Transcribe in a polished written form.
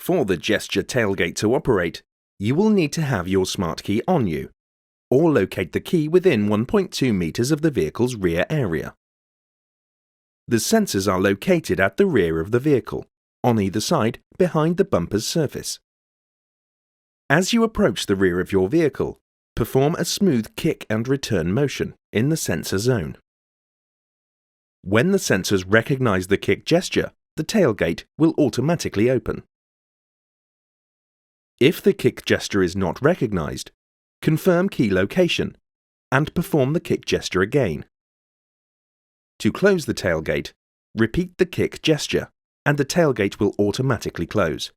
For the gesture tailgate to operate, you will need to have your smart key on you, or locate the key within 1.2 meters of the vehicle's rear area. The sensors are located at the rear of the vehicle, on either side behind the bumper's surface. As you approach the rear of your vehicle, perform a smooth kick and return motion in the sensor zone. When the sensors recognize the kick gesture, the tailgate will automatically open. If the kick gesture is not recognized, confirm key location and perform the kick gesture again. To close the tailgate, repeat the kick gesture and the tailgate will automatically close.